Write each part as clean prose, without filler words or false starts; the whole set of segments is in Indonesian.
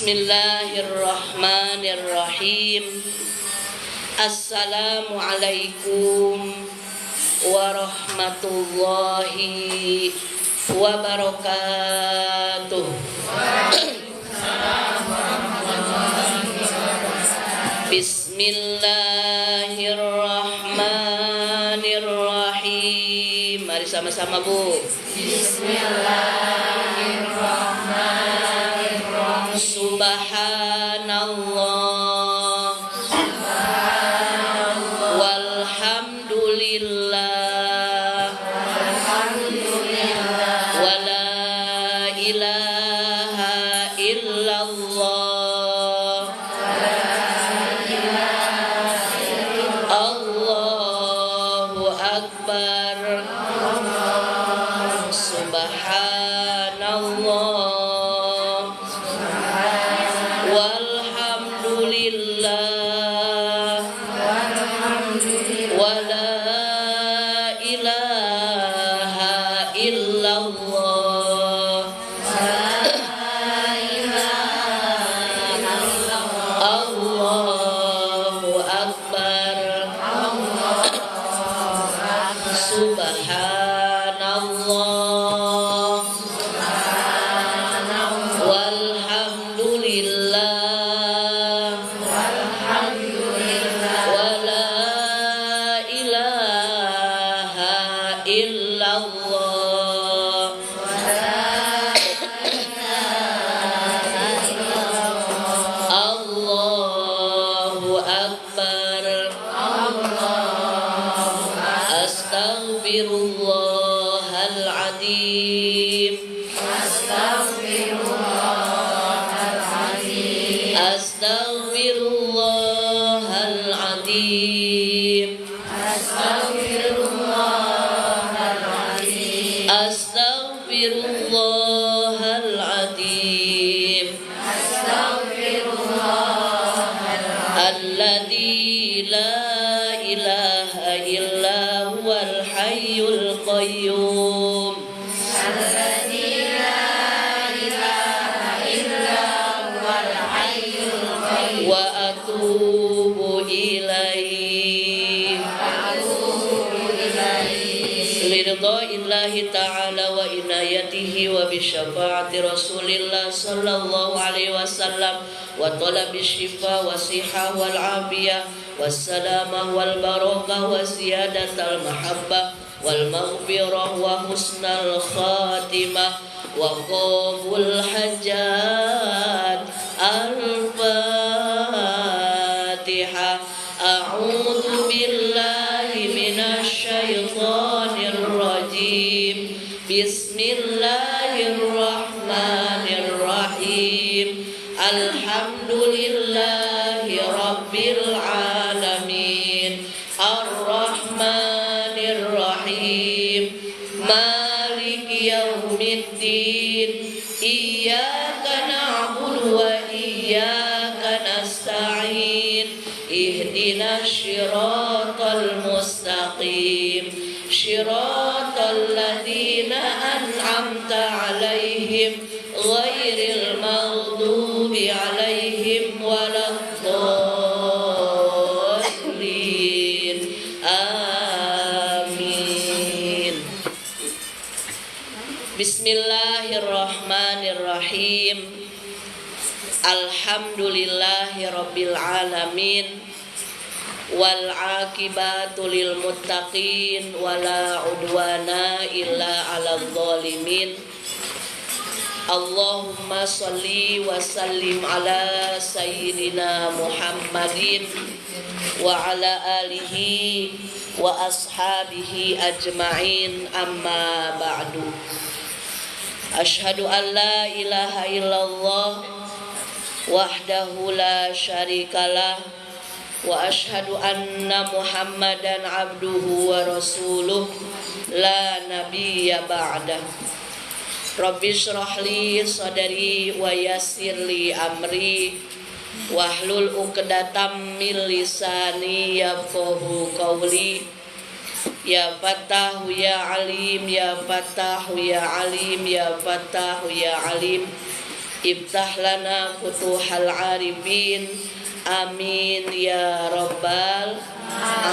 Bismillahirrahmanirrahim. Assalamualaikum warahmatullahi wabarakatuh. Bismillahirrahmanirrahim. Mari sama-sama, Bu. Bismillahirrahmanirrahim. Subhanallah, walhamdulillah, wala ilaha illallah, Allahu akbar. Subhanallah, walhamdulillah, wala ilaha illallah, Allahu akbar. Subhanallah, walhamdulillah, wala ilaha illallah, Allahu akbar. Astaghfirullahaladzim, astaghfirullahaladzim, astaghfirullahaladzim, alladzi la ilaha illa huwal hayyul qayyum, wa atubu ilaihi liridha'illahi ta'ala wa inayatihi wa bisyafaati rasulillah sallallahu alaihi wasallam wa talabi syifa wa siha wal afiyah wassalamah wal barakah wa ziyadatal mahabbah wal maghfirah wa husnal khatimah wa qabul hajat. Al-Fatihah. A'udzu billahi minasy syaithanir rajim. Bismillahirrahmanirrahim. Alhamdulillahi rabbil alamin. Ar-Rahmanir Rahim. Maliki yaumiddin. Iyyaka na'budu wa iyyaka nasta'in. Ihdinas siratal mustaqim. Siratal ladzina an'amta 'alaihim ghairil maghdubi 'alaihim waladdallin. Amin. Bismillahirrahmanirrahim. Alhamdulillahi rabbil alamin. Wal aqibatu lil muttaqin wala udwana illa 'alal zalimin. Allahumma shalli wa sallim ala sayyidina Muhammadin wa ala alihi wa ashabihi ajma'in, amma ba'du. Asyhadu an la ilaha illallah wahdahu la syarikalah wa asyhadu anna Muhammadan abduhu wa rasuluh la nabiyya ba'dah. Rabbi shrah li sadri wa yassir li amri wahlul 'uqdatam min lisani yafqahu qawli. Ya Fattahu ya Alim, ya Fattahu ya Alim, ya Fattahu ya Alim. Iftah lana futuhal arifin. Amin ya rabbal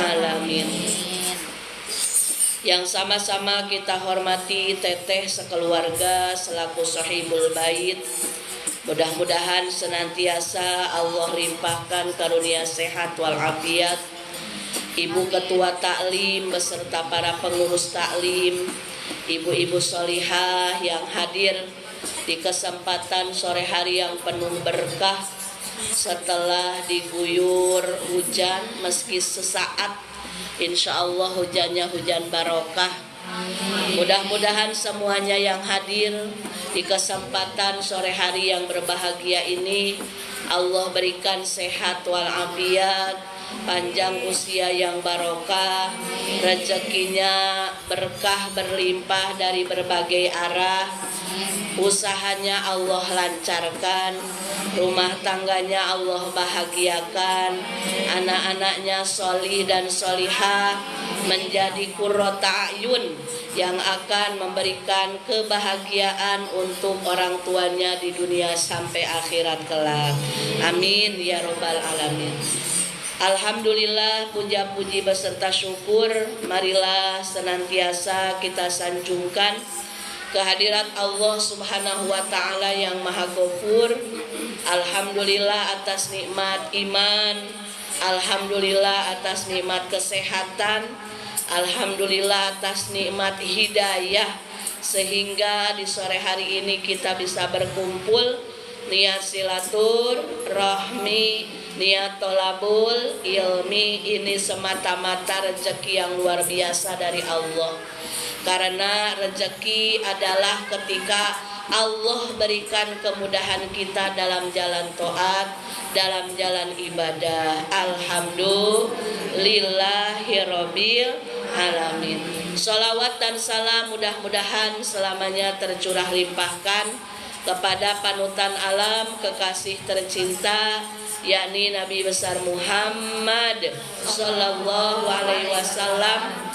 alamin. Yang sama-sama kita hormati teteh sekeluarga selaku sahibul bait. Mudah-mudahan senantiasa Allah limpahkan karunia sehat wal afiat. Ibu ketua taklim beserta para pengurus taklim, ibu-ibu solihah yang hadir di kesempatan sore hari yang penuh berkah setelah diguyur hujan meski sesaat. Insya Allah hujannya hujan barokah. Mudah-mudahan semuanya yang hadir di kesempatan sore hari yang berbahagia ini Allah berikan sehat wal afiat, panjang usia yang barokah, rezekinya berkah berlimpah dari berbagai arah, usahanya Allah lancarkan, rumah tangganya Allah bahagiakan, anak-anaknya solih dan solihah menjadi qurrata ayun yang akan memberikan kebahagiaan untuk orang tuanya di dunia sampai akhirat kelak. Amin ya rabbal alamin. Alhamdulillah, puja-puji beserta syukur marilah senantiasa kita sanjungkan kehadirat Allah Subhanahu wa taala yang Maha Ghafur. Alhamdulillah atas nikmat iman, alhamdulillah atas nikmat kesehatan, alhamdulillah atas nikmat hidayah sehingga di sore hari ini kita bisa berkumpul niat silaturahmi, niat tolabul ilmi. Ini semata-mata rezeki yang luar biasa dari Allah. Karena rezeki adalah ketika Allah berikan kemudahan kita dalam jalan taat, dalam jalan ibadah. Alhamdulillahirabbil alamin. Sholawat dan salam mudah-mudahan selamanya tercurah limpahkan kepada panutan alam kekasih tercinta, yakni Nabi besar Muhammad sallallahu alaihi wasallam,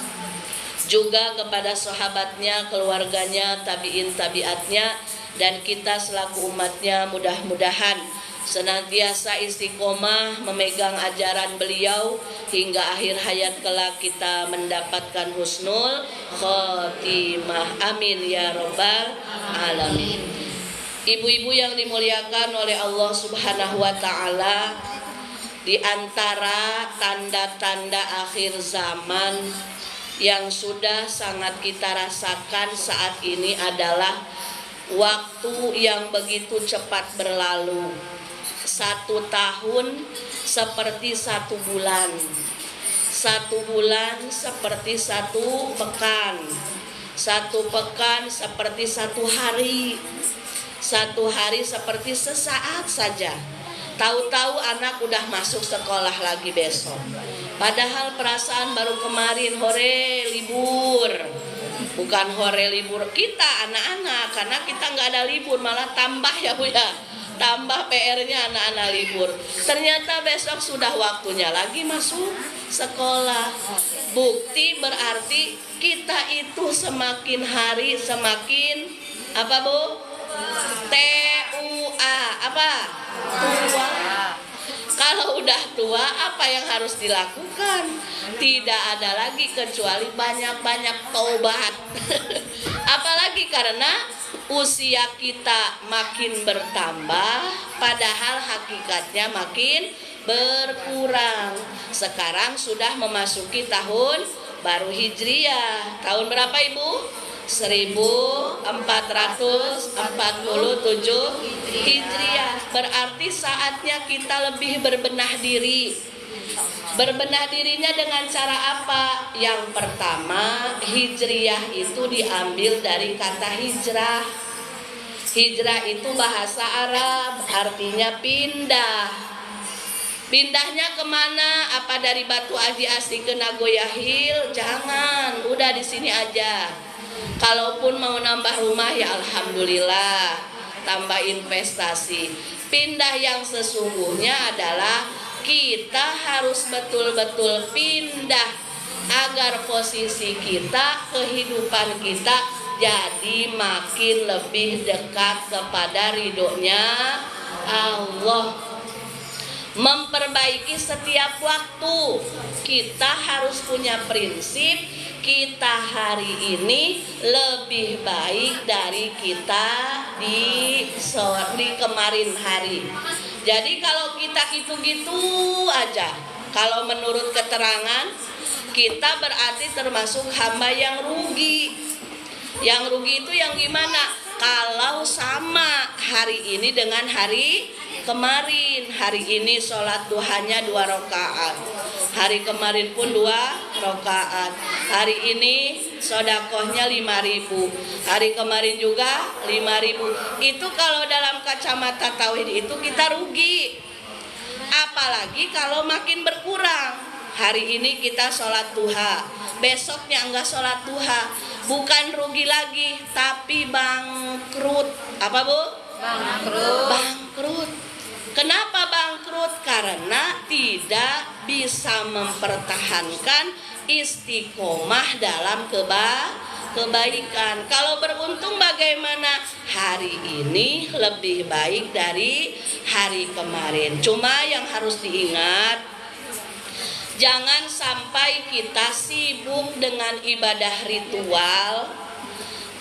juga kepada sahabatnya, keluarganya, tabiin tabiatnya, dan kita selaku umatnya. Mudah-mudahan senantiasa istiqomah memegang ajaran beliau hingga akhir hayat kelak kita mendapatkan husnul khotimah. Amin ya rabbal alamin. Ibu-ibu yang dimuliakan oleh Allah Subhanahu wa taala, di antara tanda-tanda akhir zaman yang sudah sangat kita rasakan saat ini adalah waktu yang begitu cepat berlalu. 1 tahun seperti 1 bulan, 1 bulan seperti 1 pekan, 1 pekan seperti 1 hari, 1 hari seperti sesaat saja. Tahu-tahu anak udah masuk sekolah lagi besok. Padahal perasaan baru kemarin hore libur. Bukan hore libur kita anak-anak, karena kita nggak ada libur, malah tambah ya Bu ya. Tambah PR-nya anak-anak libur. Ternyata besok sudah waktunya lagi masuk sekolah. Bukti berarti kita itu semakin hari semakin apa Bu? TUA apa? Tua. Kalau udah tua apa yang harus dilakukan? Tidak ada lagi kecuali banyak-banyak taubat. Apalagi karena usia kita makin bertambah, padahal hakikatnya makin berkurang. Sekarang sudah memasuki tahun baru Hijriah. Tahun berapa Ibu? 1447 Hijriah. Berarti saatnya kita lebih berbenah diri. Berbenah dirinya dengan cara apa? Yang pertama, Hijriah itu diambil dari kata hijrah. Hijrah itu bahasa Arab, artinya pindah. Pindahnya kemana? Apa dari Batu Aji Asih ke Nagoya Hill? Jangan, udah di sini aja. Kalaupun mau nambah rumah ya alhamdulillah, tambah investasi. Pindah yang sesungguhnya adalah kita harus betul-betul pindah agar posisi kita, kehidupan kita Jadi makin lebih dekat kepada ridhonya Allah. Memperbaiki setiap waktu. Kita harus punya prinsip, kita hari ini lebih baik dari kita di kemarin hari. Jadi kalau kita gitu-gitu aja, kalau menurut keterangan, kita berarti termasuk hamba yang rugi. Yang rugi itu yang gimana? Kalau sama hari ini dengan hari kemarin. Hari ini sholat duhanya 2 rakaat, hari kemarin pun 2 rakaat. Hari ini sodakohnya 5.000, hari kemarin juga 5.000. Itu kalau dalam kacamata tauhid itu kita rugi. Apalagi kalau makin berkurang. Hari ini kita sholat duha, besoknya enggak sholat duha, bukan rugi lagi, tapi bangkrut. Apa Bu? Bangkrut. Kenapa bangkrut? Karena tidak bisa mempertahankan istiqomah dalam kebaikan. Kalau beruntung bagaimana? Hari ini lebih baik dari hari kemarin. Cuma yang harus diingat, jangan sampai kita sibuk dengan ibadah ritual,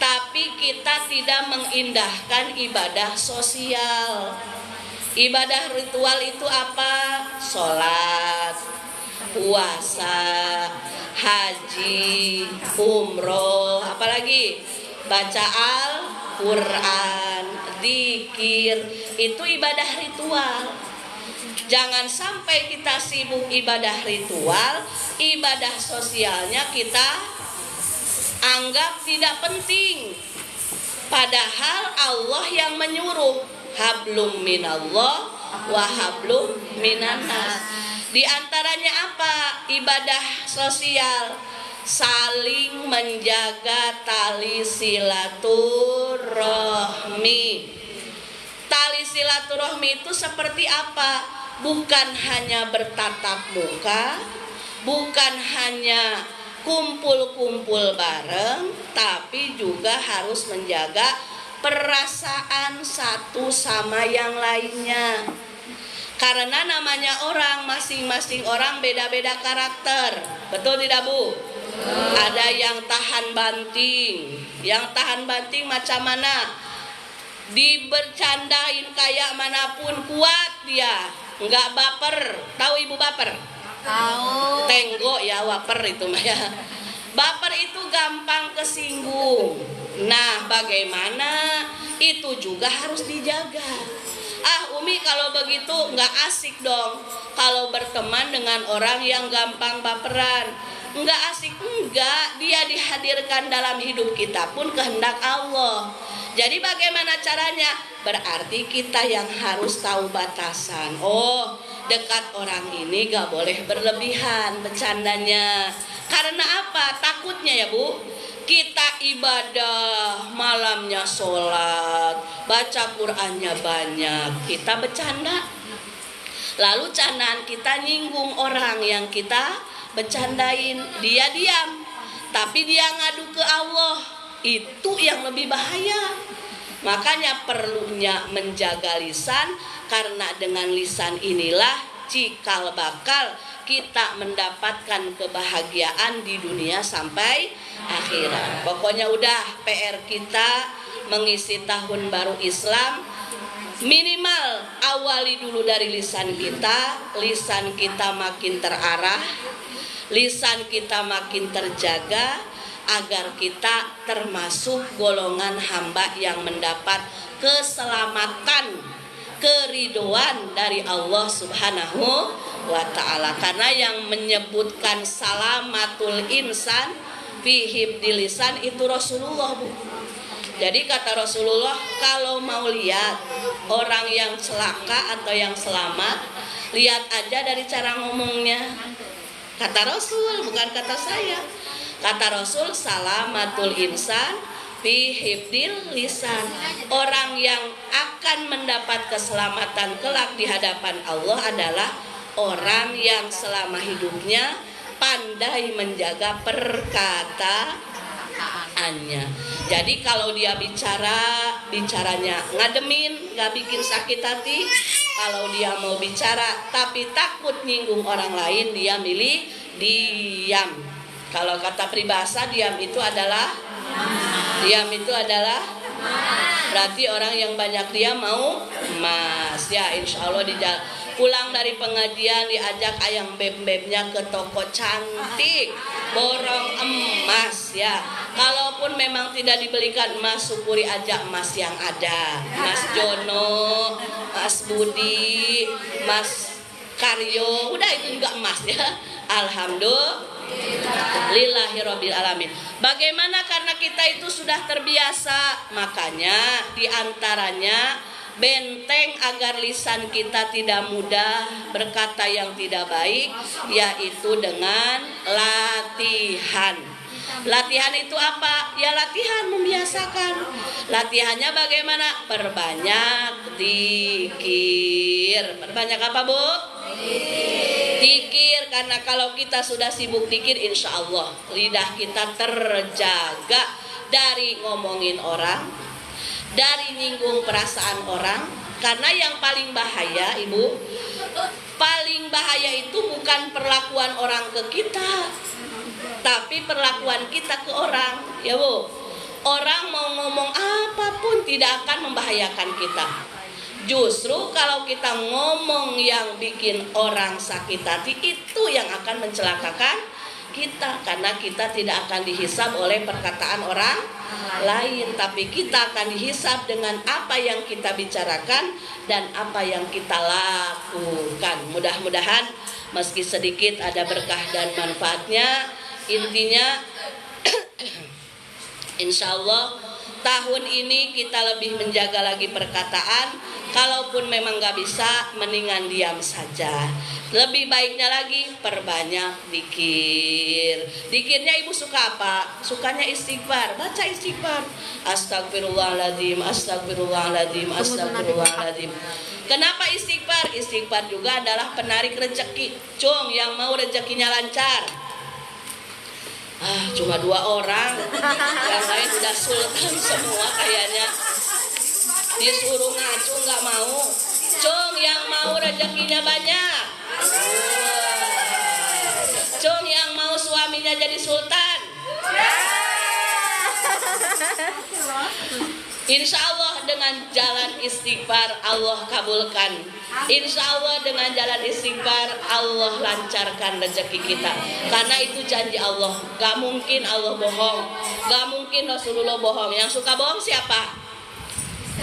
tapi kita tidak mengindahkan ibadah sosial. Ibadah ritual itu apa? Sholat, puasa, haji, umroh, apalagi baca Al-Quran, dzikir, itu ibadah ritual. Jangan sampai kita sibuk ibadah ritual, ibadah sosialnya kita anggap tidak penting. Padahal Allah yang menyuruh, hablum minallah wa hablum minannas. Di antaranya apa? Ibadah sosial, saling menjaga tali silaturahmi. Tali silaturahmi itu seperti apa? Bukan hanya bertatap muka, bukan hanya kumpul-kumpul bareng, tapi juga harus menjaga perasaan satu sama yang lainnya. Karena namanya orang, masing-masing orang beda-beda karakter. Betul tidak Bu? Ada yang tahan banting. Yang tahan banting macam mana? Dibercandain kayak manapun kuat dia, nggak baper. Tahu Ibu baper? Tahu. Tenggok ya, waper itu mah ya. Baper itu gampang kesinggung. Nah, bagaimana? Itu juga harus dijaga. Umi kalau begitu nggak asik dong. Kalau berteman dengan orang yang gampang baperan, nggak asik. Enggak, dia dihadirkan dalam hidup kita pun kehendak Allah. Jadi bagaimana caranya? Berarti kita yang harus tahu batasan. Oh, dekat orang ini gak boleh berlebihan bercandanya. Karena apa? Takutnya ya Bu, kita ibadah, malamnya sholat, baca Qur'annya banyak, kita bercanda. Lalu candaan kita nyinggung orang yang kita bercandain. Dia diam, tapi dia ngadu ke Allah. Itu yang lebih bahaya. Makanya perlunya menjaga lisan, karena dengan lisan inilah cikal bakal kita mendapatkan kebahagiaan di dunia sampai akhirat. Pokoknya udah PR kita mengisi tahun baru Islam, minimal awali dulu dari lisan kita makin terarah, lisan kita makin terjaga, agar kita termasuk golongan hamba yang mendapat keselamatan, keridhoan dari Allah Subhanahu wa ta'ala. Karena yang menyebutkan salamatul insan fi hibdil lisan itu Rasulullah Bu. Jadi kata Rasulullah, kalau mau lihat orang yang celaka atau yang selamat, lihat aja dari cara ngomongnya. Kata Rasul, bukan kata saya. Kata Rasul, salamatul insan fi hibdil lisan. Orang yang akan mendapat keselamatan kelak di hadapan Allah adalah orang yang selama hidupnya pandai menjaga perkataan. perkataannya. Jadi kalau dia bicaranya ngademin, nggak bikin sakit hati. Kalau dia mau bicara tapi takut nyinggung orang lain, dia milih diam. Kalau kata peribahasa, diam itu adalah berarti orang yang banyak diam mau emas. Ya, insya Allah pulang dari pengajian diajak ayang beb-bebnya ke toko cantik, borong emas ya. Kalaupun memang tidak dibelikan emas, syukuri aja emas yang ada. Mas Jono, Mas Budi, Mas Karyo, udah itu juga emas ya. Alhamdulillahirabbil alamin. Bagaimana? Karena kita itu sudah terbiasa, makanya diantaranya benteng agar lisan kita tidak mudah berkata yang tidak baik, yaitu dengan latihan. Latihan itu apa? Ya latihan membiasakan. Latihannya bagaimana? Perbanyak zikir. Perbanyak apa, Bu? Zikir. Karena kalau kita sudah sibuk zikir, insya Allah lidah kita terjaga dari ngomongin orang, dari nyinggung perasaan orang. Karena yang paling bahaya, Ibu, paling bahaya itu bukan perlakuan orang ke kita, tapi perlakuan kita ke orang, ya Bu. Orang mau ngomong apapun tidak akan membahayakan kita. Justru kalau kita ngomong yang bikin orang sakit hati, itu yang akan mencelakakan kita. Karena kita tidak akan dihisab oleh perkataan orang lain, tapi kita akan dihisab dengan apa yang kita bicarakan dan apa yang kita lakukan. Mudah-mudahan meski sedikit ada berkah dan manfaatnya. Intinya insya Allah tahun ini kita lebih menjaga lagi perkataan. Kalaupun memang gak bisa, mendingan diam saja. Lebih baiknya lagi perbanyak zikir. Zikirnya Ibu suka apa? Sukanya istighfar. Baca istighfar. Astagfirullahaladzim, astagfirullahaladzim, astagfirullahaladzim. Kenapa istighfar? Istighfar juga adalah penarik rezeki. Cung, yang mau rezekinya lancar. Cuma 2 orang, yang lain udah sultan semua kayaknya. Disuruh ngacu nggak mau. Cung, yang mau rezekinya banyak. Cung, yang mau suaminya jadi sultan. Insya Allah dengan jalan istighfar Allah kabulkan. Insya Allah dengan jalan istighfar Allah lancarkan rezeki kita. Karena itu janji Allah. Gak mungkin Allah bohong, gak mungkin Rasulullah bohong. Yang suka bohong siapa?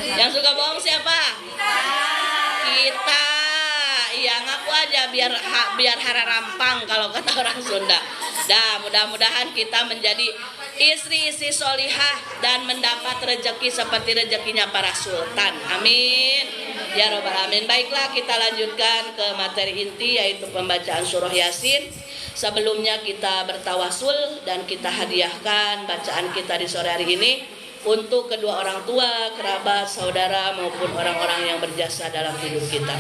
Yang suka bohong siapa? Kita. Iya, ngaku aja biar hara rampang kalau kata orang Sunda. Mudah-mudahan kita menjadi istri-istri solihah dan mendapat rezeki seperti rezekinya para sultan. Amin ya robbal alamin. Baiklah, kita lanjutkan ke materi inti, yaitu pembacaan surah Yasin. Sebelumnya kita bertawasul dan kita hadiahkan bacaan kita di sore hari ini untuk kedua orang tua, kerabat, saudara maupun orang-orang yang berjasa dalam hidup kita.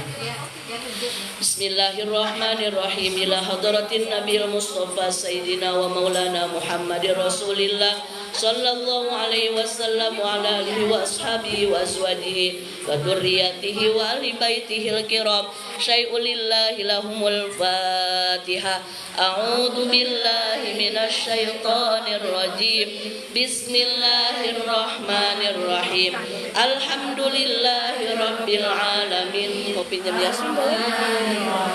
Bismillahirrahmanirrahim. Ila hadratin Nabil Mustafa Sayyidina wa Maulana Muhammadir Rasulillah sallallahu alaihi wasallam wa ala alihi wa ashabihi wa azwajihi wa dzurriyyatihi wa ahli baitihil kiram. Syai'ul lillahi lahumul Fatihah. A'udzu billahi minasy syaithanir rajim. Bismillahirrahmanirrahim. Alhamdulillahi rabbil alamin. Kopinya biasa. Terima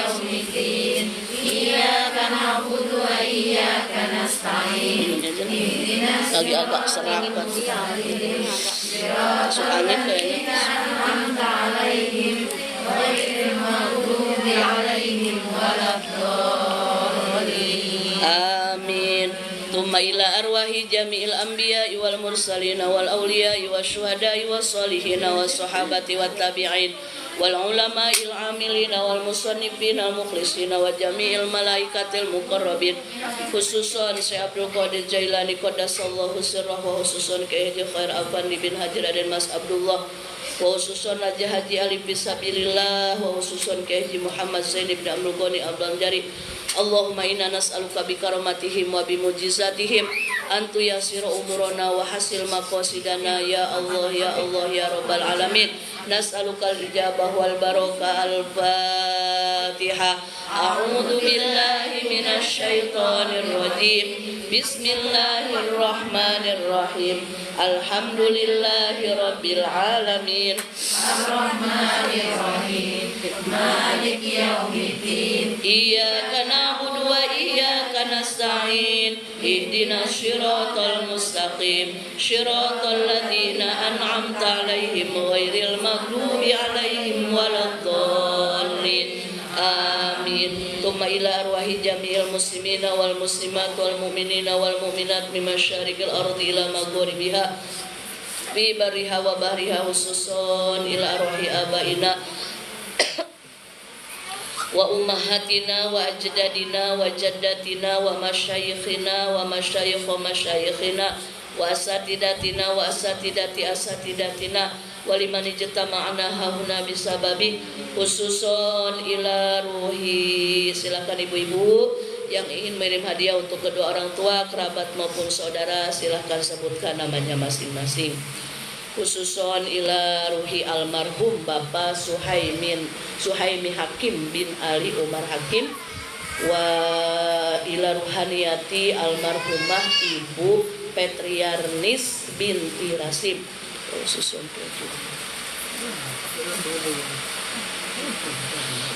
kasih. Iyyaka na'budu wa iyyaka nasta'in. Lagi agak serak kan. Masuk angin kayaknya. Amin. Thumma ila arwahi jami'il anbiya'i wal mursalina wal awliya'i wasyuhada'i wassalihin wassahabati wattabi'in wal ulama'il amilina wal musannifina al mukhlisina wa jami'il malaikatil muqarrabin, khususan Syekh Abdul Qadir Jailani qaddasallahu sirrahu wa khususan Kiai Khair Afandi bin Haji Raden Mas Abdullah wa khususan Raja Haji Ali Fisabilillah, wa khususan Kiai Haji Muhammad Zain bin Abdul Ghani Al-Banjari. Allahumma inna nas'aluka bi karamatihim wa bi mujizatihim antu yasira umurana wa hasil maqasidana ya Allah ya Allah ya rabbal alamin. Nas'aluka al-ijabah wal barakah. Al-Fatihah. A'udzu billahi minasy syaithanir rajim. Bismillahirrahmanirrahim. Alhamdulillahi rabbil alamin. Ar-Rahmanir Rahim. Maliki yaumiddin. Iyyaka na'budu wa iyyaka nasta'in. Ihdinas siratal mustaqim. Siratal ladzina an'amta 'alaihim ghairil maghdubi 'alaihim waladdallin. Amin. Tsumma ila arwahi jami'il muslimina wal muslimat wal mu'minina wal mu'minat min masyariqil ardi ila maghribiha fi barriha wa bahriha, khususan ila arwahi abaina wa ummahatina wa ajdadina wa jaddatina wa masyayikhina wa masyayikh masyayikhina wa asatidatina wa asatidati asatidatina waliman ijtama'ana hauna bisababi, khususon ila ruhi. Silakan ibu-ibu yang ingin mengirim hadiah untuk kedua orang tua, kerabat maupun saudara, silakan sebutkan namanya masing-masing. Khususon ila ruhi almarhum Bapak Suhaimi Hakim bin Ali Umar Hakim, wa ila ruhaniyati almarhumah Ibu Petriarnis binti Rasim.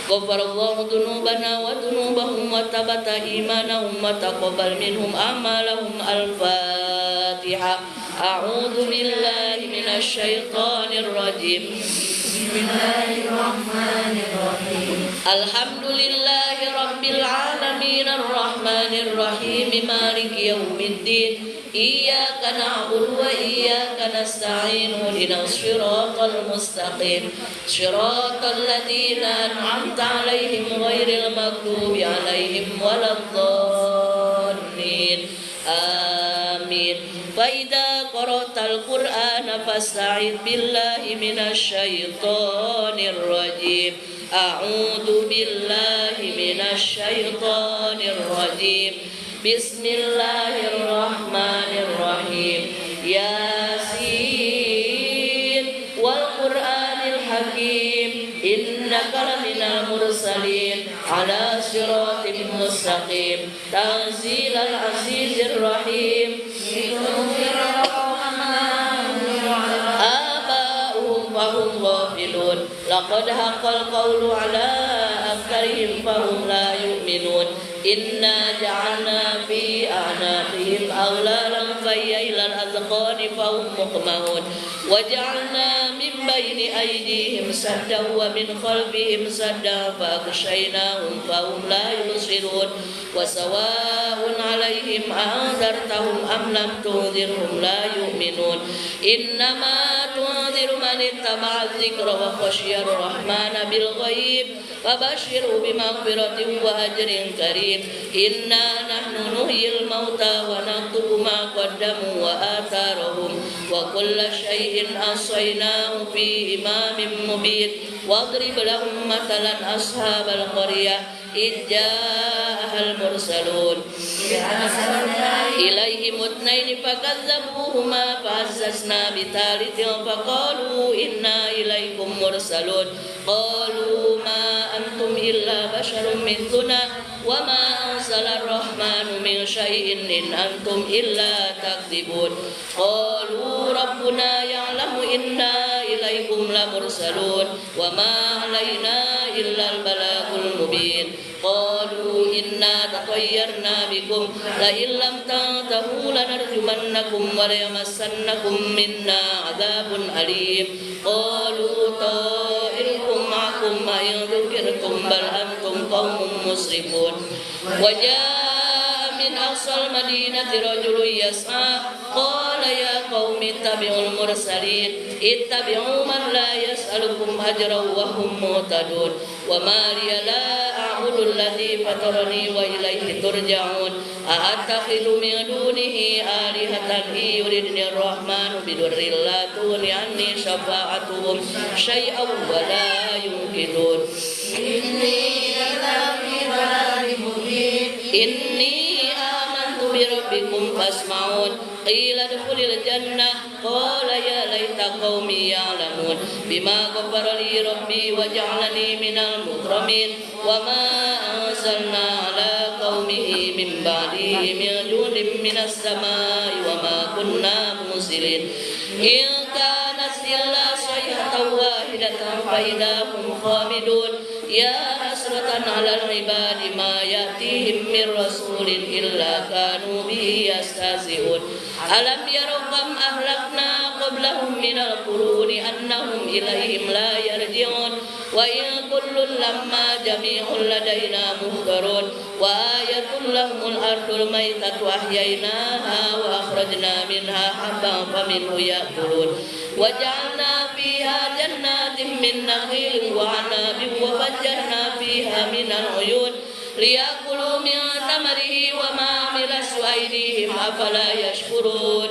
Ghafarallahu dzunubana wa dzunubahum wa tabata imanahum wa taqabbal minhum amalahum. Al-Fatihah. A'udzu billahi minasy syaithanir rajim. Bismillahirrahmanirrahim. Alhamdulillahi rabbil alamin arrahmanir rahim maliki yaumiddin. Iyyaka na'budu wa iyyaka nasta'in. Ihdinas siratal mustaqim. Siratal ladzina an'amta 'alaihim ghairil maghdubi 'alaihim waladdallin. Amin. Fa idza qara'tal Qur'ana fasta'idz billahi minasy syaithanir rajim. A'udzu billahi minasy syaithanir rajim. Bismillahirrahmanirrahim. Yasin wal Qur'anil Hakim. Innaka laminal mursalin ala siratin mustaqim. Tanzilal azizir rahim. Aba'uhum fahum ghafilun. Laqad haqqal qawlu ala aktharihim fahum la yu'minun. Inna ja'alna fi a'naqihim aghlalan fahiyya ilal azqani fahum muqmahun. Wa ja'alna min bayni aydihim saddan wa min khalfihim saddan fa aghshaynahum fahum la yubsirun. Wa sawa'un 'alaihim a'anzartahum am lam tunzirhum la yu'minun. Innama tunziru man ittaba'a dzikra wa khashiyar rahmana bil ghaib fabashshirhu bimaghfiratin wa ajrin karim. Inna nahnu nuhyil mauta wa naktubu ma qaddamu wa atharahum wa kulla syai'in ahsaynahu fi imamin mubin. Wadrib lahum mathalan ashabal qaryah idh ja'ahal mursalun ilaihim itsnaini fakadzabuhuma fa'azzazna bitalithin faqalu inna ilaikum mursalun. Qalu ma antum illa basharun mithluna wa ma anzala ar-rahmanu min syai'in in antum illa takdzibun. Qalu rabbuna ya'lamu inna ilaikum lamursalun wa ma 'alaina illa al-balagul mubin. Qalu inna tatayyarna bikum la illam tantahu lanarjumannakum wa la yamassannakum minna 'adzabun alim. Qalu ta'irukum ma'akum ma in dzukirtum bal antum qaumun musrifun. Wa jaa min أقصى المدينة رجل يسعى قال يا قوم اتبعوا المرسلين اتبعوا من لا يسألكم أجرا وهم مهتدون وما لي لا أعبد الذي فطرني وإليه ترجعون أأتخذ من دونه آلهة إن يردني الرحمن بضر لا تغن عني شفاعتهم شيئا ولا ينقذون إني آمنت بربكم فاسمعون قيل ادخل الجنة قال يا ليت قومي يعلمون بما غفر لي ربي وجعلني من المكرمين وما أنزلنا على قومه من بعده من جند من السماء وما كنا منزلين إن كانت إلا صيحة واحدة فإذا هم خامدون يا حسرة على العباد ما يأتيهم من رسول إلا كانوا به يستهزئون ألم يروا كم أهلكنا قبلهم من القرون أنهم إليهم لا يرجعون وإن كل لما جميع لدينا محضرون وآية لهم الأرض الميتة أحييناها وأخرجنا منها حبا فمنه يأكلون وجعلنا فيها جنات من نخيل وعناب وفجرنا فيها من العيون ليأكلوا من ثمره وما عملت أيديهم أفلا يشكرون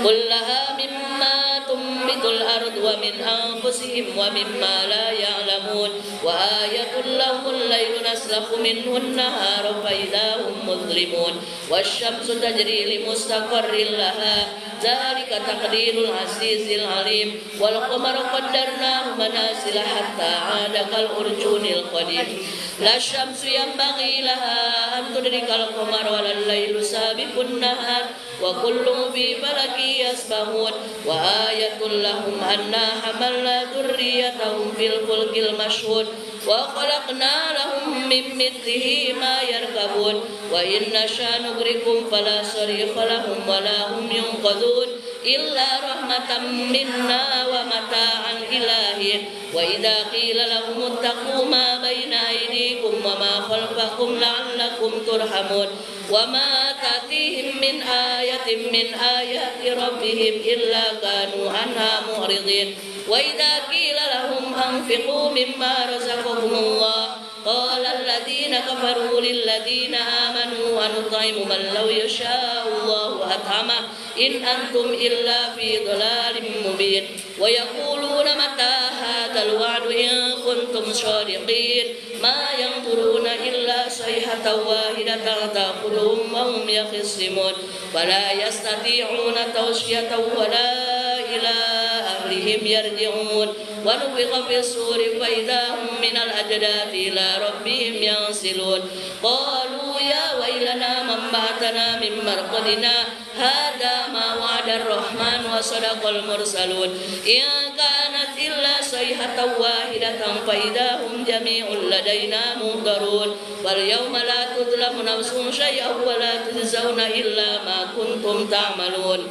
قل لها مما تنبت الأرض ومن أنفسهم ومما لا يعلمون وآية لهم الليل نسلخ منه النهار فإذا هم مظلمون والشمس تجري لمستقر لها ذلك تقدير العزيز العليم والقمر قدرناه منازل حتى عاد كالأرجون القديم لا الشمس ينبغي لها أن تدرك القمر ولا الليل سابق النهار وكل في فلك يسبحون وآية لهم أنا حملنا ذريتهم في الفلك المشحون وخلقنا لهم من مثله ما يركبون وإن نشاء نغرقهم فلا صريخ لهم ولا هم ينقذون إلا رحمة منا ومتاعا إلى حين وإذا قيل لهم اتقوا ما بين أيديكم وما خلفكم لعلكم ترحمون وما تأتيهم من آية من آيات ربهم إلا كانوا عنها معرضين وإذا قيل لهم أنفقوا مما رزقكم الله قال الذين كفروا للذين آمنوا ونطعم من لو يشاء الله أطعمه إن أنتم إلا في ضلال مبين ويقولون متى هذا الوعد إن كنتم صادقين ما ينظرون إلا صيحة واحدة تأخذهم وهم يخصمون ولا يستطيعون توصية ولا إلى أهلهم يرجعون ونفخ في الصور فإذا هم من الأجداث إلى ربهم ينسلون قالوا يا ويلنا من بعثنا من مرقدنا هذا ما وعد الرحمن وصدق المرسلون إن كانت إلا صيحة واحدة فإذا هم جميع لدينا محضرون واليوم لا تظلم نفس شيئا ولا تجزون إلا ما كنتم تعملون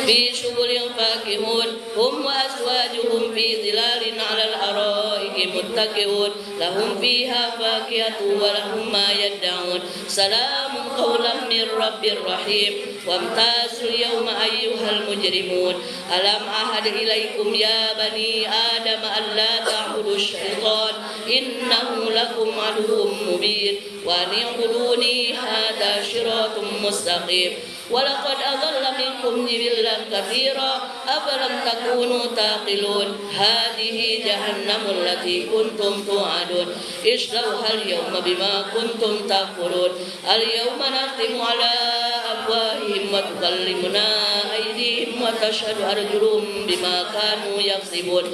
في شغل فاكهون هم وأزواجهم في ظلال على الأرائك متكئون لهم فيها فاكهة ولهم ما يدعون سلام قولا من رب رحيم وامتازوا اليوم أيها المجرمون ألم أعهد إليكم يا بني آدم ألا تعبدوا الشيطان إنه لكم عدو مبين وأن اعبدوني هذا صراط مستقيم ولقد أضل منكم جبلا كثيرا أفلم تكونوا تعقلون هذه جهنم التي كنتم توعدون اصلوها اليوم بما كنتم تكفرون اليوم نختم على أفواههم وتكلمنا أيديهم وتشهد أرجلهم بما كانوا يكسبون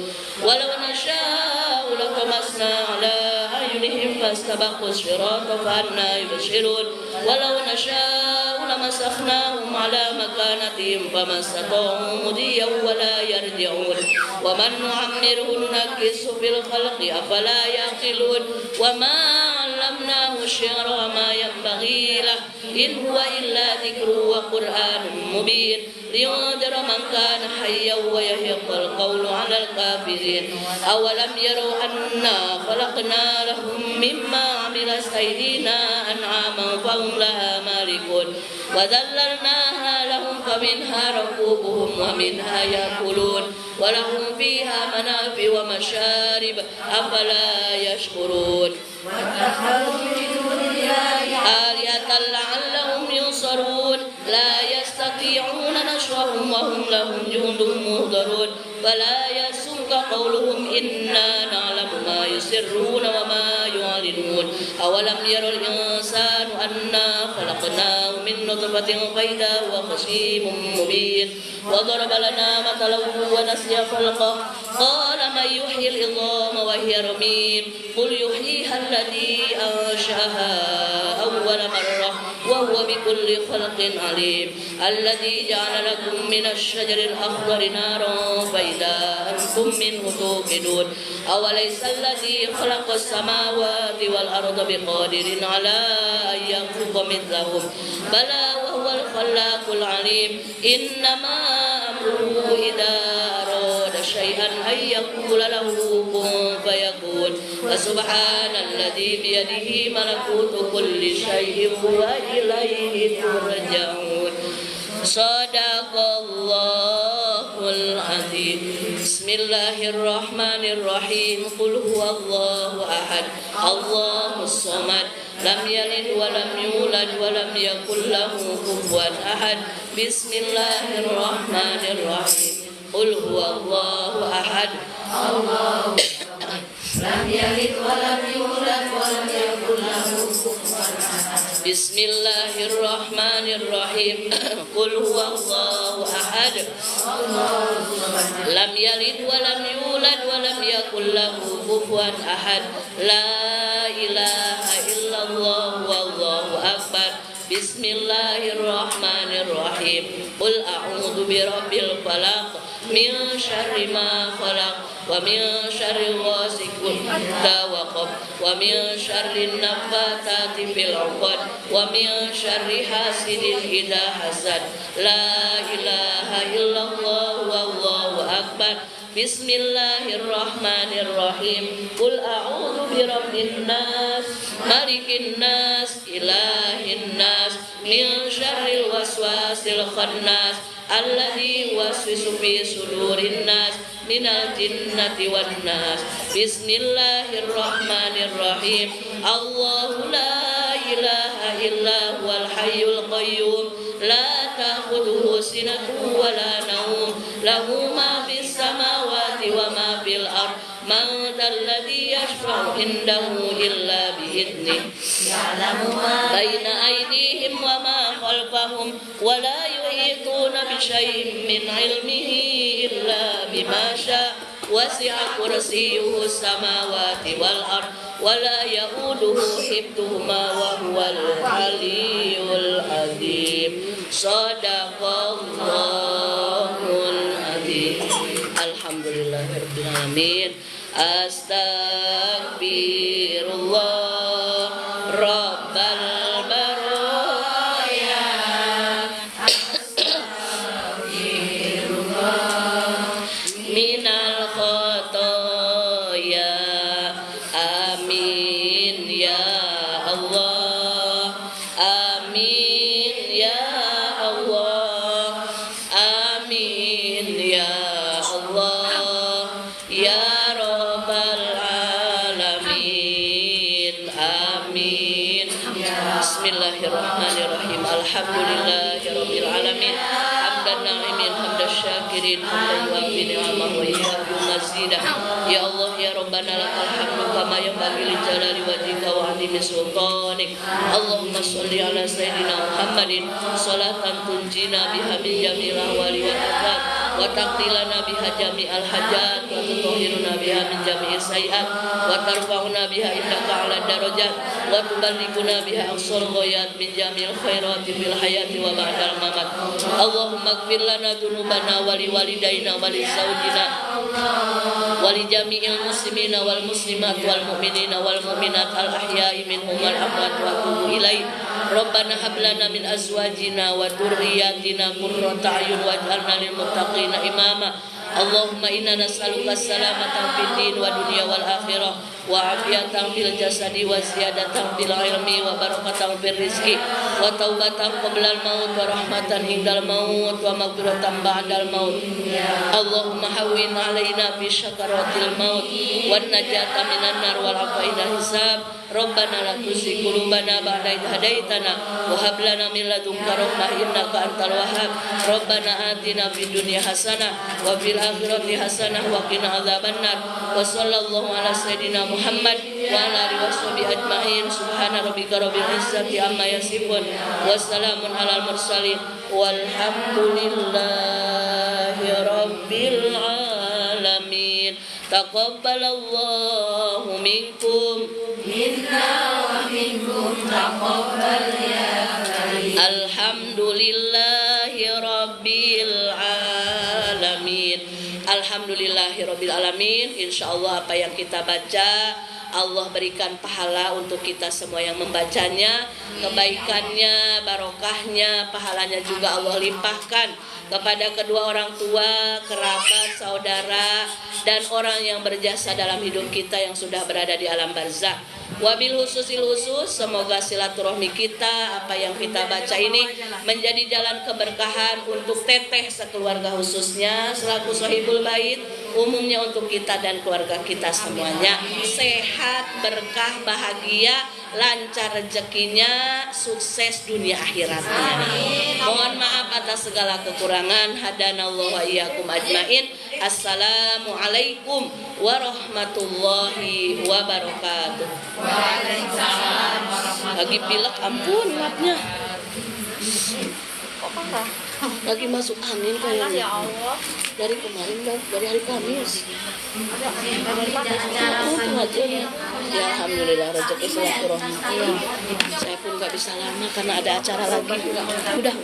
ولو نشاء لطمسنا على أعينهم فاستبقوا الصراط فأنى يبصرون ولو نشاء لمسخناهم على مكانتهم فما استطاعوا مضيا ولا يرجعون ومن نعمره ننكسه في الخلق أفلا يعقلون وما علمناه علمناه الشعر وما ينبغي له إن هو إلا ذكر وقرآن مبين لينذر من كان حيا ويحق القول على الكافرين أولم يروا أنا خلقنا لهم مما عملت أيدينا أنعاما فهم لها مالكون وذللناها لهم فمنها ركوبهم ومنها يأكلون ولهم فيها منافع ومشارب أفلا يشكرون آلهة لعلهم ينصرون لا يستطيعون نصرهم وهم لهم جند مهضرون فلا يحزنك قولهم إنا نعلم ما يسرون وما يعلنون أولم ير الإنسان أنا خلقناه من نطفة فإذا هو خصيم مبين وضرب لنا مثلا ونسي خلقه قال من يحيي العظام وهي رميم قل يحييها الذي أنشأها أول مرة وهو بكل خلق عليم الذي جعل لكم من الشجر الأخضر نارا فإذا أنتم منه توقدون أوليس الذي خلق السماوات والأرض بقادر على أن يخلق مثلهم بلى وهو الخلاق العليم إنما أمره إذا أراد شيئا أن يقول له كن فيكون فسبحان الذي بيده ملكوت كل شيء وإليه ترجعون صدق الله العظيم بسم الله الرحمن الرحيم قل هو الله أحد الله الصمد لم يلد ولم يولد ولم يكن له كفوا أحد بسم الله الرحمن الرحيم قل هو الله أحد الله لم يلد ولم يولد ولم يكن له كفوا أحد بسم الله الرحمن الرحيم قل هو الله أحد لم يلد ولم يولد ولم يكن له كفوا أحد لا إله إلا الله والله أكبر بسم الله الرحمن الرحيم قل أعوذ برب الفلق من شر ما خلق ومن شر غاسق إذا وقب ومن شر النفاثات في العقد ومن شر حاسد إذا حسد لا إله إلا الله والله أكبر بسم الله الرحمن الرحيم قل أعوذ برب الناس ملك الناس إله الناس من شر الوسواس الخناس الذي يوسوس في صدور الناس من الجنة والناس بسم الله الرحمن الرحيم الله لا إله إلا هو الحي القيوم لا تأخذه سنة ولا نوم له ما في السماوات وما في الأرض من ذا الذي يشفع عنده إلا بإذنه يعلم ما بين أيديهم وما خلفهم ولا يحيطون بشيء من علمه إلا بما شاء وسع كرسيه السماوات والأرض ولا يؤوده حفظهما وهو العلي العظيم صدق الله العظيم الحمد لله رب العالمين Astaghfirullah Rabbal baraya Astaghfirullah minal khotoya Amin ya Allah Amin ya Allah Amin ya Allah ya Bismillahirrahmanirrahim. Alhamdulillahirabbil alamin. Hamdan na'imin hamdan syakirin hamdan yuafi ni'amah wa yuafi mazidah. Ya Allah ya Rabbana lakal hamdu kama yanbaghi li jalali wajhika wa 'azimi sultanik. Allahumma shalli ala sayyidina Muhammadin salatan tunjina biha min jamil ahwali wal afat wa taqdilana biha jami'al hajat wa tutahhiruna biha min jami'is sayiat wa tarfa'una biha indaka 'ala darajat wa tuballighuna biha aqsal ghayat min jami'il khairati fil hayati wa ba'dal mamat. Allahumma ighfir lana dzunubana wa liwalidayna wa li zawjina wa li jami'il muslimina wal muslimat wal mu'minina wal mu'minat al ahya'i minhum wal amwat wa tubu ilaih. Rabbana hab lana min azwajina wa dhurriyyatina qurrata a'yun waj'alna lil muttaqina imama. Allahumma inna nas'aluka salamatan fid din wa dunya wal akhirah wa afiyatan fil jasadi wa ziyadatan fil ilmi wa barakatan fil rizqi wa taubatan qabla al maut wa rahmatan indal maut wa maghfiratan ba'dal maut. Allahumma hawwin alaina fi syakaratil maut wan najata minan nar wal afaina hisab. Rabbana la tuzigh qulubana ba'da idh hadaitana wa hab lana min ladunka rahmah innaka antal wahhab. Rabbana atina fid dunya hasanah wa fil akhirati hasanah wa qina adzabannar. Wa sallallahu ala sayidina Muhammad wa ala alihi washabihi ajmain. Subhana rabbika rabbil izzati amma yasifun wa salamun alal mursalin walhamdulillahi rabbil alamin. Taqabbalallahu minkum minna wa minkum taqabbal ya karim. Alhamdulillahi rabbil alamin. Alhamdulillahi rabbil alamin. Insyaallah apa yang kita baca Allah berikan pahala untuk kita semua yang membacanya, kebaikannya, barokahnya, pahalanya juga Allah limpahkan kepada kedua orang tua, kerabat, saudara, dan orang yang berjasa dalam hidup kita yang sudah berada di alam barzakh. Wabil khususil khusus, semoga silaturahmi kita, apa yang kita baca ini menjadi jalan keberkahan untuk teteh sekeluarga khususnya selaku sahibul bait, umumnya untuk kita dan keluarga kita semuanya sehat, berkah, bahagia, lancar rezekinya, sukses dunia akhiratnya. Mohon maaf atas segala kekurangan. Hadanallahu wa iyyakum ajmain. Assalamualaikum warahmatullahi wabarakatuh. Waalaikumsalam warahmatullahi. Lagi pilek, ampun maafnya. Lagi masuk angin kayaknya. Dari kemarin dari hari Kamis. Ya alhamdulillah rezeki silaturahmi. Saya pun nggak bisa lama karena ada acara lagi. Udah.